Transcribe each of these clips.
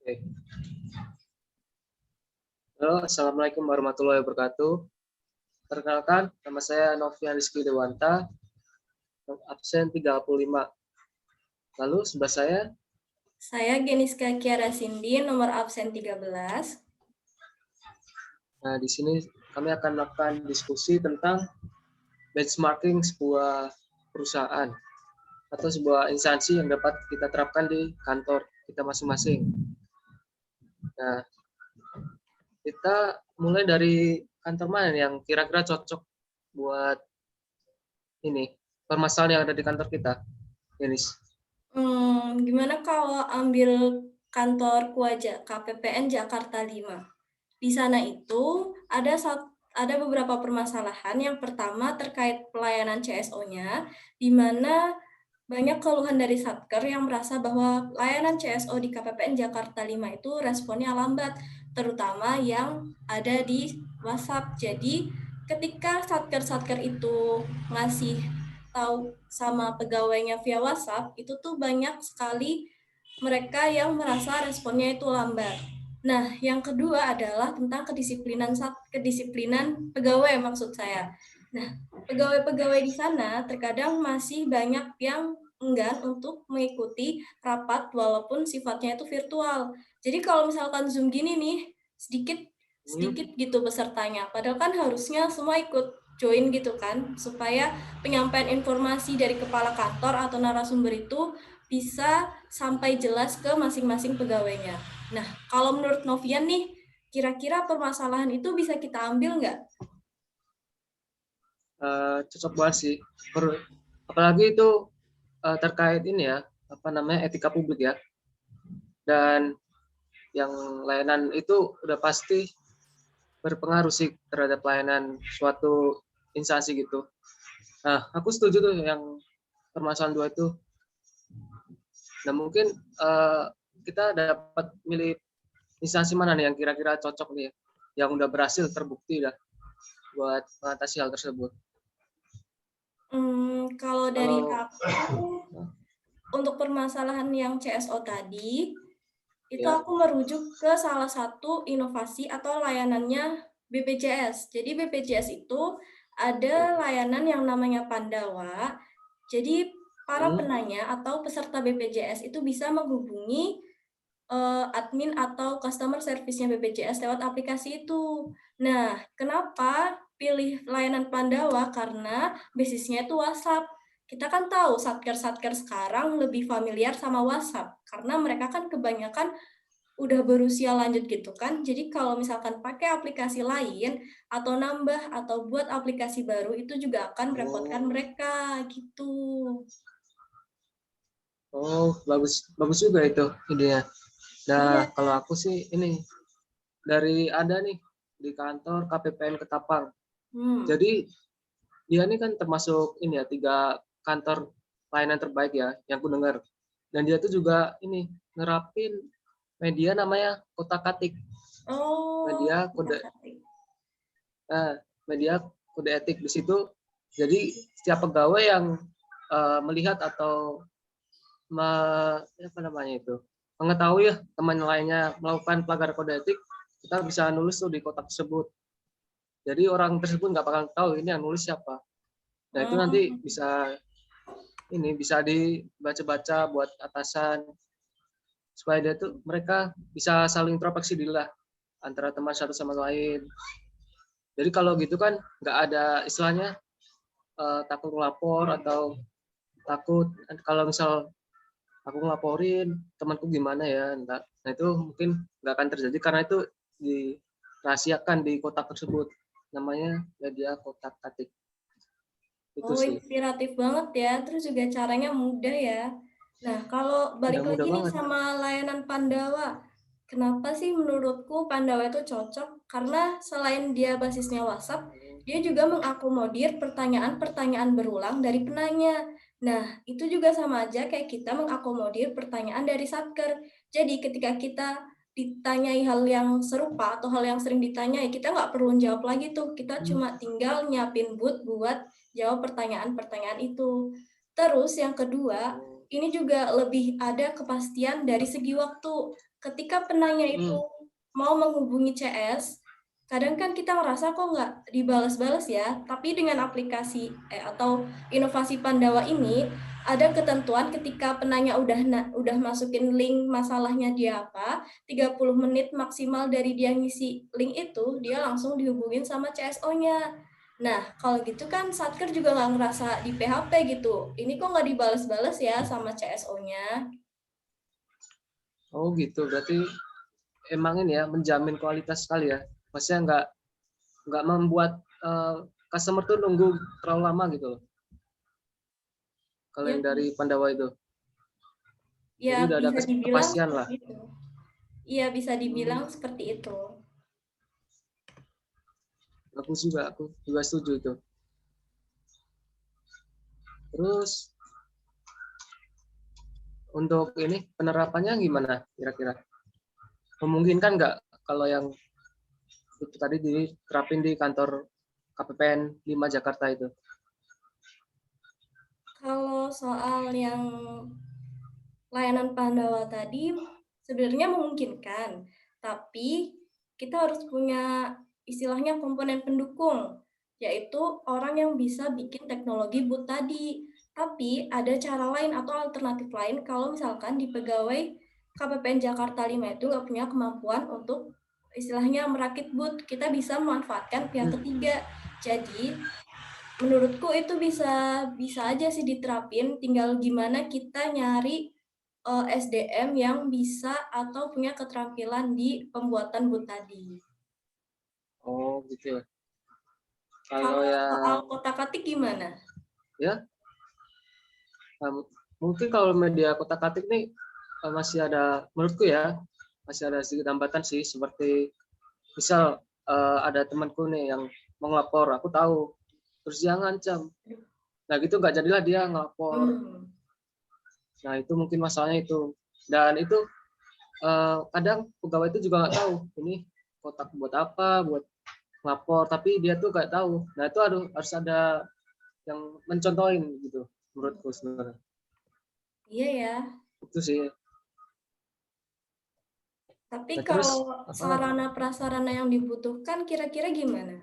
Oke. Halo, Assalamualaikum warahmatullahi wabarakatuh. Perkenalkan, nama saya Novian Rizky Dewanta, absen 35. Lalu sebelah Saya Geniska Kiara Cindy, nomor absen 13. nah di sini kami akan melakukan diskusi tentang benchmarking sebuah perusahaan atau sebuah instansi yang dapat kita terapkan di kantor kita masing-masing. Nah, kita mulai dari kantor mana yang kira-kira cocok buat ini permasalahan yang ada di kantor kita, Denis? Gimana kalau ambil kantor KPPN Jakarta 5? Di sana itu ada beberapa permasalahan. Yang pertama terkait pelayanan CSO-nya, di mana banyak keluhan dari Satker yang merasa bahwa layanan CSO di KPPN Jakarta 5 itu responnya lambat, terutama yang ada di WhatsApp. Jadi ketika Satker itu ngasih tahu sama pegawainya via WhatsApp, itu tuh banyak sekali mereka yang merasa responnya itu lambat. Nah, yang kedua adalah tentang kedisiplinan pegawai maksud saya. Nah, pegawai-pegawai di sana terkadang masih banyak yang enggan untuk mengikuti rapat walaupun sifatnya itu virtual. Jadi kalau misalkan Zoom gini nih, sedikit gitu pesertanya. Padahal kan harusnya semua ikut join gitu kan, supaya penyampaian informasi dari kepala kantor atau narasumber itu bisa sampai jelas ke masing-masing pegawainya. Nah, kalau menurut Novian nih, kira-kira permasalahan itu bisa kita ambil nggak? Cocok banget sih. Apalagi itu terkait ini ya, apa namanya etika publik ya. Dan yang layanan itu udah pasti berpengaruh sih terhadap pelayanan suatu instansi gitu. Nah, aku setuju tuh yang permasalahan dua itu. Nah, mungkin kita dapat milih instansi mana nih yang kira-kira cocok nih, yang udah berhasil terbukti dah buat mengatasi hal tersebut. Kalau dari aku, untuk permasalahan yang CSO tadi, itu Ya. aku merujuk ke salah satu inovasi atau layanannya BPJS. Jadi BPJS itu ada layanan yang namanya Pandawa. Jadi para penanya atau peserta BPJS itu bisa menghubungi admin atau customer service-nya BPJS lewat aplikasi itu. Nah, kenapa pilih layanan Pandawa? Karena basisnya itu WhatsApp. Kita kan tahu satker-satker sekarang lebih familiar sama WhatsApp karena mereka kan kebanyakan udah berusia lanjut gitu kan. Jadi kalau misalkan pakai aplikasi lain atau nambah atau buat aplikasi baru itu juga akan merepotkan mereka gitu. Oh, bagus juga itu idenya. Nah, Iya. kalau aku sih ini ada nih di kantor KPPN Ketapang. Jadi dia ini kan termasuk ini ya 3 kantor layanan terbaik ya yang ku dengar. Dan dia tuh juga ini nerapin media namanya Kotak Katik. Oh, Media kode media kode etik di situ. Jadi setiap pegawai yang melihat atau apa namanya itu mengetahui ya teman lainnya melakukan pelanggaran kode etik, kita bisa nulis tuh di kotak tersebut. Jadi orang tersebut nggak bakal tahu ini yang nulis siapa. Nah itu nanti bisa dibaca-baca buat atasan supaya mereka bisa saling introspeksi diri lah antara teman satu sama lain. Jadi kalau gitu kan nggak ada istilahnya takut lapor atau takut kalau misal aku ngelaporin temanku gimana ya. Nah itu mungkin nggak akan terjadi karena itu dirahasiakan di kotak tersebut, namanya media Kotak Katik. Itu sih inspiratif banget ya, terus juga caranya mudah ya. Nah, kalau balik udah mudah lagi nih banget. sama layanan Pandawa, kenapa sih menurutku Pandawa itu cocok? Karena selain dia basisnya WhatsApp, dia juga mengakomodir pertanyaan-pertanyaan berulang dari penanya. Nah, itu juga sama aja kayak kita mengakomodir pertanyaan dari Satker. Jadi ketika kita ditanyai hal yang serupa atau hal yang sering ditanyai, kita nggak perlu jawab lagi tuh. Kita cuma tinggal nyiapin booth buat jawab pertanyaan-pertanyaan itu. Terus yang kedua, ini juga lebih ada kepastian dari segi waktu. ketika penanya itu mau menghubungi CS, kadang kan kita ngerasa kok nggak dibalas-balas ya, tapi dengan aplikasi atau inovasi Pandawa ini, ada ketentuan ketika penanya udah masukin link masalahnya dia apa, 30 menit maksimal dari dia ngisi link itu, dia langsung dihubungin sama CSO-nya. Nah, kalau gitu kan Satker juga nggak ngerasa di PHP gitu. Ini kok nggak dibalas-balas ya sama CSO-nya? Oh gitu, berarti emang ini ya menjamin kualitas sekali ya. Maksudnya nggak membuat customer tuh nunggu terlalu lama gitu loh. Kalau Ya, yang dari Pandawa itu, ya jadi udah ada bisa dibilang kepastian lah. seperti itu. Iya, bisa Hmm, dibilang seperti itu. aku juga setuju itu. Terus untuk ini penerapannya gimana kira-kira? Memungkinkan nggak kalau yang itu tadi diterapin di kantor KPPN 5 Jakarta itu? Kalau soal yang layanan Pandawa tadi sebenarnya memungkinkan, tapi kita harus punya istilahnya komponen pendukung, yaitu orang yang bisa bikin teknologi boot tadi. Tapi ada cara lain atau alternatif lain kalau misalkan di pegawai KPPN Jakarta 5 itu nggak punya kemampuan untuk istilahnya merakit boot, kita bisa memanfaatkan pihak ketiga. Jadi menurutku itu bisa bisa aja sih diterapin, tinggal gimana kita nyari SDM yang bisa atau punya keterampilan di pembuatan boot tadi. Oh gitu ya. Kalau Kalau soal yang kotak-atik gimana? ya mungkin kalau media kotak-atik nih masih ada menurutku ya masih ada sedikit hambatan sih seperti misal ada temanku nih yang mau ngelapor, aku tahu, terus dia ngancam. Nah gitu nggak jadilah dia ngelapor. Hmm. Nah itu mungkin masalahnya itu. Dan itu kadang pegawai itu juga nggak tahu ini kotak buat apa, buat ngelapor, tapi dia tuh nggak tahu. Nah itu harus ada yang mencontohin gitu menurutku sebenarnya. Iya ya. Itu sih. Tapi Nah terus kalau apa lagi? sarana prasarana yang dibutuhkan kira-kira gimana?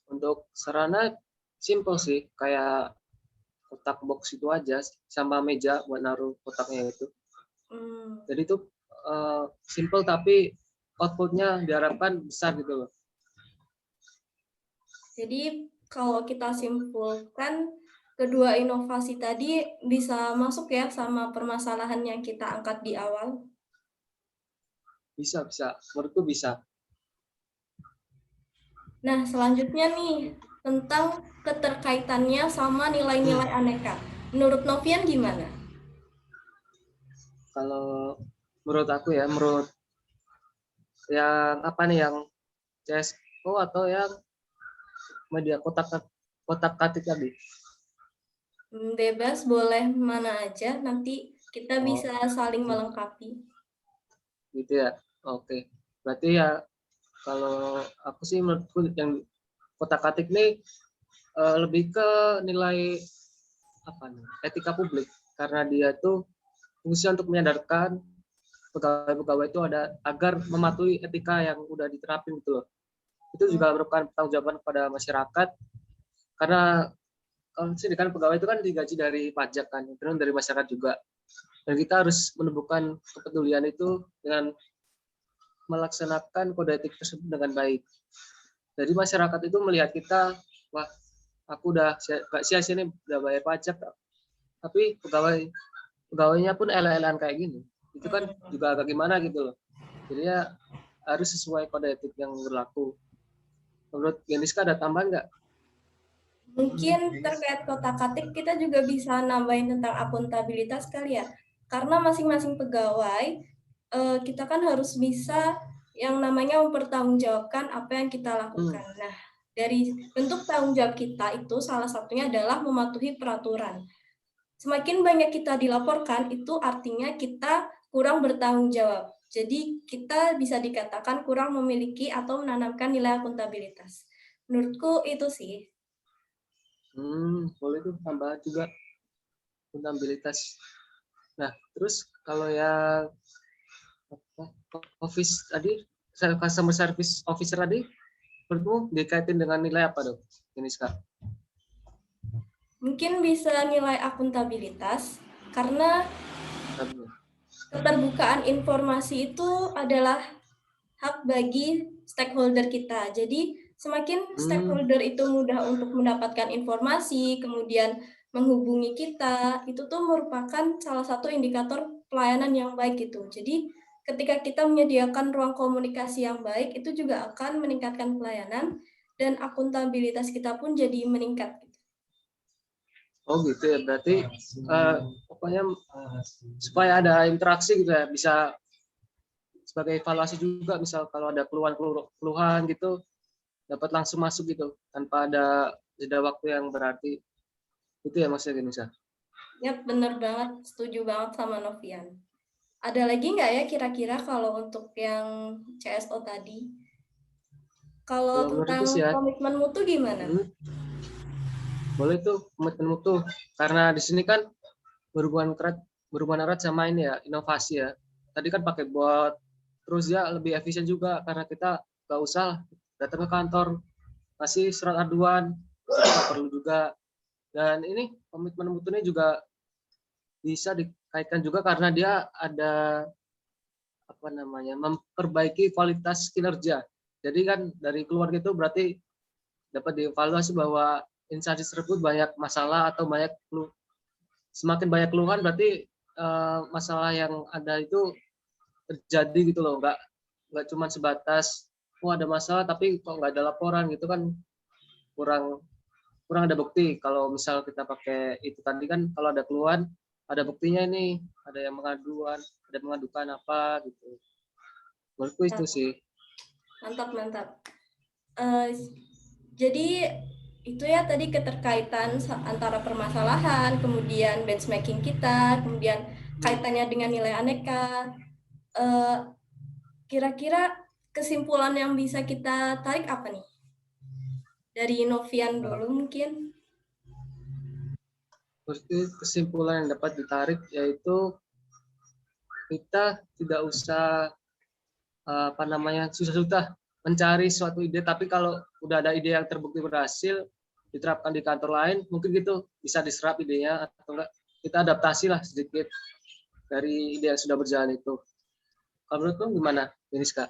Untuk sarana simple sih, kayak kotak box itu aja sama meja buat naruh kotaknya itu. Hmm. Jadi itu simple tapi outputnya diharapkan besar gitu loh. Jadi kalau kita simpulkan kedua inovasi tadi bisa masuk ya sama permasalahan yang kita angkat di awal. Bisa bisa, menurutku bisa. Nah, selanjutnya nih tentang keterkaitannya sama nilai-nilai aneka. Menurut Novian gimana? Kalau menurut aku ya, menurut yang apa nih yang CSO atau yang media kotak katik tadi. Bebas, boleh mana aja. Nanti kita Oh, bisa saling melengkapi. gitu ya. Oke. Berarti ya kalau aku sih menurutku yang kotak katik nih lebih ke nilai apa nih? Etika publik karena dia tuh fungsi untuk menyadarkan pegawai-pegawai itu ada agar mematuhi etika yang udah diterapin gitu loh. Itu juga merupakan pertanggungjawaban kepada masyarakat karena kalau sini kan pegawai itu kan digaji dari pajak kan, terus dari masyarakat juga. Dan kita harus menumbuhkan kepedulian itu dengan melaksanakan kode etik tersebut dengan baik. Jadi masyarakat itu melihat kita, wah aku udah gak sia-sia nih udah bayar pajak, tapi pegawainya pun elan-elan kayak gini. Itu kan juga agak gimana gitu loh. Jadi ya harus sesuai kode etik yang berlaku. Menurut Geniska ada tambahan nggak? Mungkin terkait kotak-atik kita juga bisa nambahin tentang akuntabilitas kali ya. Karena masing-masing pegawai kita kan harus bisa yang namanya mempertanggungjawabkan apa yang kita lakukan. Nah, dari bentuk tanggung jawab kita itu salah satunya adalah mematuhi peraturan. Semakin banyak kita dilaporkan, itu artinya kita kurang bertanggung jawab. Jadi kita bisa dikatakan kurang memiliki atau menanamkan nilai akuntabilitas. Menurutku itu sih. Boleh tuh tambahan juga akuntabilitas. Nah, terus kalau yang office tadi, customer service officer tadi, menurutmu dikaitin dengan nilai apa dok? Ini Kak. Mungkin bisa nilai akuntabilitas, karena keterbukaan informasi itu adalah hak bagi stakeholder kita. Jadi semakin stakeholder itu mudah untuk mendapatkan informasi, kemudian menghubungi kita, itu tuh merupakan salah satu indikator pelayanan yang baik gitu. Jadi ketika kita menyediakan ruang komunikasi yang baik, itu juga akan meningkatkan pelayanan dan akuntabilitas kita pun jadi meningkat. Oh gitu ya, berarti pokoknya supaya ada interaksi gitu ya, bisa sebagai evaluasi juga, misal kalau ada keluhan gitu dapat langsung masuk gitu tanpa ada jeda waktu yang berarti, itu ya maksudnya Nisa? Ya benar banget, setuju banget sama Novian. Ada lagi nggak ya kira-kira kalau untuk yang CSO tadi? Kalau tentang ya, komitmen mutu gimana? Boleh tuh komitmen mutu, karena di sini kan berhubungan erat sama ini ya, inovasi ya. Tadi kan pakai bot, terus ya lebih efisien juga karena kita nggak usah datang ke kantor, kasih surat aduan, nggak perlu juga. Dan ini komitmen mutunya juga bisa dikaitkan juga karena dia ada apa namanya, memperbaiki kualitas kinerja. Jadi kan dari keluarga itu berarti dapat dievaluasi bahwa instansi tersebut banyak masalah atau semakin banyak keluhan, berarti masalah yang ada itu terjadi gitu loh, nggak cuma sebatas ada masalah tapi kok nggak ada laporan gitu kan, kurang kurang ada bukti. Kalau misal kita pakai itu tadi kan, kalau ada keluhan ada buktinya, ini ada yang mengadukan apa gitu. Menurutku itu sih. Mantap. Jadi itu ya tadi keterkaitan antara permasalahan, kemudian benchmarking kita, kemudian kaitannya dengan nilai aneka. Kira-kira kesimpulan yang bisa kita tarik apa nih? Dari Novian dulu mungkin. Kesimpulan yang dapat ditarik yaitu kita tidak usah susah-susah mencari suatu ide, tapi kalau udah ada ide yang terbukti berhasil diterapkan di kantor lain, mungkin gitu bisa diserap idenya, atau enggak kita adaptasi lah sedikit dari ide yang sudah berjalan itu. Kalau menurutmu gimana, Deniska?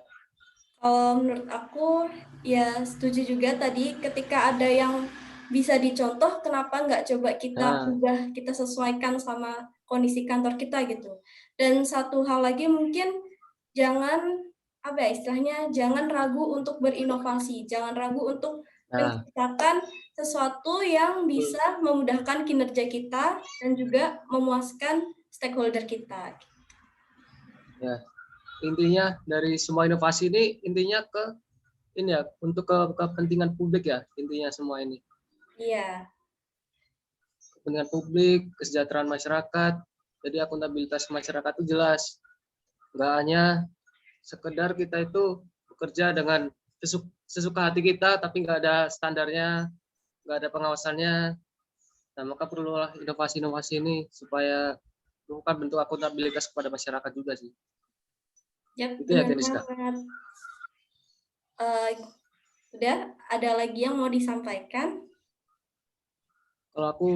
Kalau menurut aku ya setuju juga tadi, ketika ada yang bisa dicontoh, kenapa nggak coba kita ubah, kita sesuaikan sama kondisi kantor kita gitu. Dan satu hal lagi mungkin jangan istilahnya jangan ragu untuk berinovasi, jangan ragu untuk menciptakan sesuatu yang bisa memudahkan kinerja kita dan juga memuaskan stakeholder kita. Ya, intinya dari semua inovasi ini intinya untuk kepentingan publik ya, intinya semua ini. Iya. Kepentingan publik, kesejahteraan masyarakat, jadi akuntabilitas masyarakat itu jelas. Nggak hanya sekedar kita itu bekerja dengan sesuka hati kita, tapi nggak ada standarnya, nggak ada pengawasannya. Nah, maka perlulah inovasi-inovasi ini supaya bukan bentuk akuntabilitas kepada masyarakat juga sih. Yap, itu ya, Deniska. Udah, ada lagi yang mau disampaikan? Kalau aku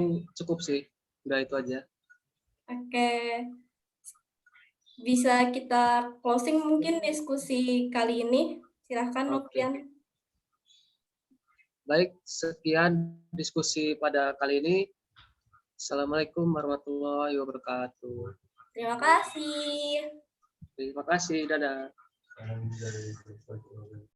cukup sih, udah itu aja. Oke. Bisa kita closing mungkin diskusi kali ini. Silahkan, Novian. Baik, sekian diskusi pada kali ini. Assalamualaikum warahmatullahi wabarakatuh. Terima kasih. Terima kasih, dadah.